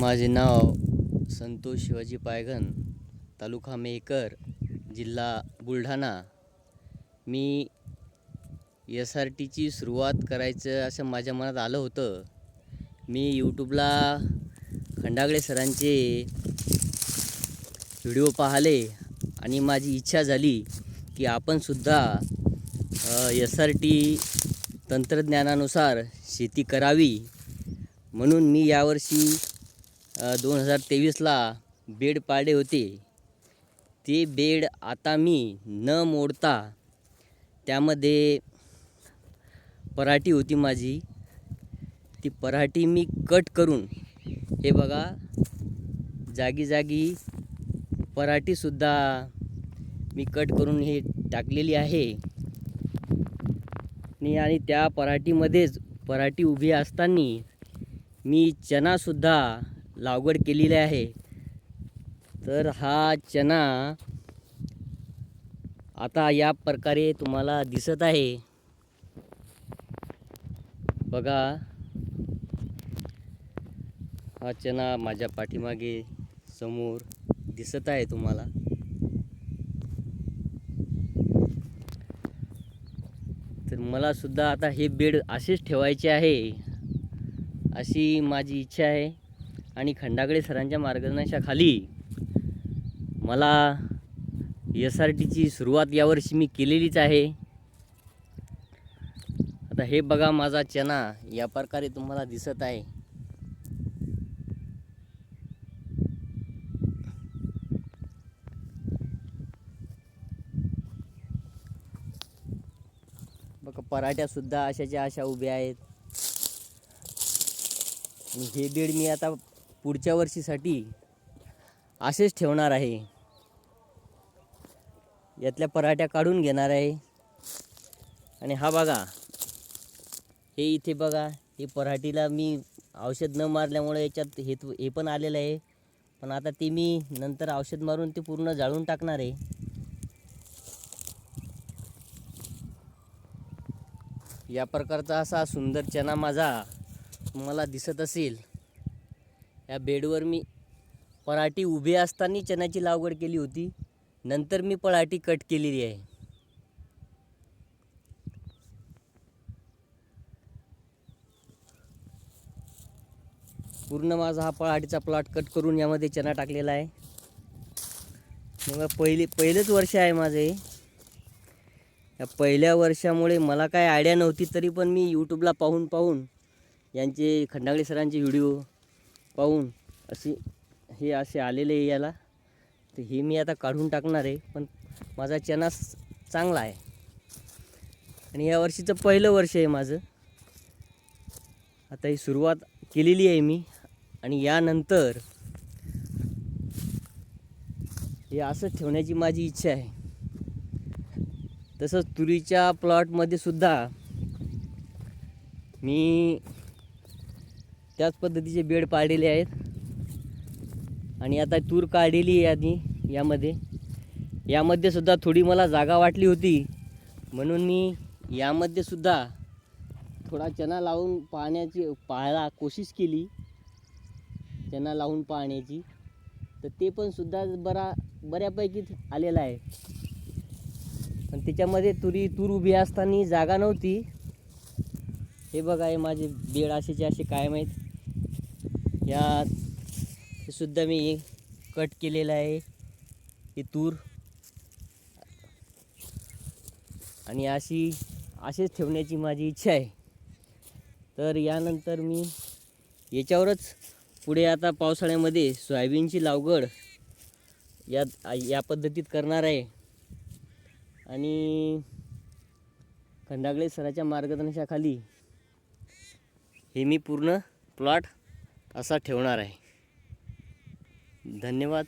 माझे नाव संतोष शिवाजी पायघन, तालुका मेहकर, जिल्हा बुलढाणा। मी SRTची सुरुवात करायचं असं माझ्या मनात आलं होतं। मी यूट्यूबला खंडागळे सरांचे व्हिडिओ पाहिले आणि माझी इच्छा झाली की आपण सुद्धा SRT तंत्रज्ञानानुसार शेती करावी। म्हणून मी यावर्षी 2023ला बेड पाडले होते। ते बेड आता मी न मोडता त्यामध्ये पराठी होती माझी, ती पराठी मी कट करून, हे बघा जागी जागी पराठीसुद्धा मी कट करून हे टाकलेली आहे। आणि त्या पराठीमध्येच पराठी उभी असताना मी चनासुद्धा लागवड केलेली आहे। तर हा चना आता या प्रकारे तुम्हाला दिसत आहे, बघा। हा चना माझ्या पाठीमागे समोर दिसत आहे तुम्हाला। तर मला सुद्धा आता हे बेड असेच ठेवायचे आहे अशी माझी इच्छा आहे। आणि खंडागळे सरांच्या मार्गदर्शनाखाली मला SRTची सुरुवात यावर्षी मी केलेलीच आहे। आता हे बघा माझा चना या प्रकारे तुम्हाला दिसत आहे। बघा पराठ्या सुद्धा अशाच्या अशा उभ्या आहेत। आणि हे बेड मी आता पुढच्या वर्षीसाठी असेच ठेवणार आहे। यातल्या पराठ्या काढून घेणार आहे। आणि हा बघा, हे इथे बघा, हे पराठीला मी औषध न मारल्यामुळे याच्यात हे पण आलेलं आहे। पण आता ते मी नंतर औषध मारून ते पूर्ण जाळून टाकणार आहे। या प्रकारचा असा सुंदर चना माझा तुम्हाला दिसत असेल। या बेडवर मी पराठी उभी असताना चण्याची लागवड केली होती, नंतर मी पराठी कट केलेली आहे। पूर्ण माझा हा पराठीचा प्लॉट कट करून यामध्ये चना टाकलेला आहे। मग पहिलेच वर्ष आहे माझे। या पहिल्या वर्षामुळे मला काय आयडिया नव्हती, तरी पण मी यूट्यूबला पाहून यांचे खंडागळे सरांचे व्हिडिओ पाहून हे असे आलेले आहे याला। तर हे मी आता काढून टाकणार आहे। पण माझा चना चांगला आहे आणि या वर्षीचं पहिलं वर्ष आहे माझं। आता ही सुरुवात केलेली आहे मी, आणि यानंतर हे असं ठेवण्याची माझी इच्छा आहे। तसंच तुरीच्या प्लॉटमध्ये सुद्धा मी त्याच पद्धतीचे बेड पाडलेले आहेत। आणि आता तूर काढलेली आहे आधी यामध्ये सुद्धा थोडी मला जागा वाटली होती, म्हणून मी यामध्ये सुद्धा थोडा चना लावून पाहायला कोशिश केली, चना लावून पाहण्याची। तर ते पण सुद्धा बऱ्यापैकी आलेला आहे। पण त्याच्यामध्ये तूर उभी असताना जागा नव्हती। हे बघा, हे माझे बेड असेचे असे कायम आहेत। हे सुद्धा मी कट केलेलं आहे, हे तूर। आणि असेच ठेवण्याची माझी इच्छा आहे। तर यानंतर मी याच्यावरच पुढे आता पावसाळ्यामध्ये सोयाबीनची लागवड या पद्धतीत करणार आहे। आणि खंडागळे सरांच्या मार्गदर्शनाखाली हे मी पूर्ण प्लॉट असा ठेवणार आहे। धन्यवाद।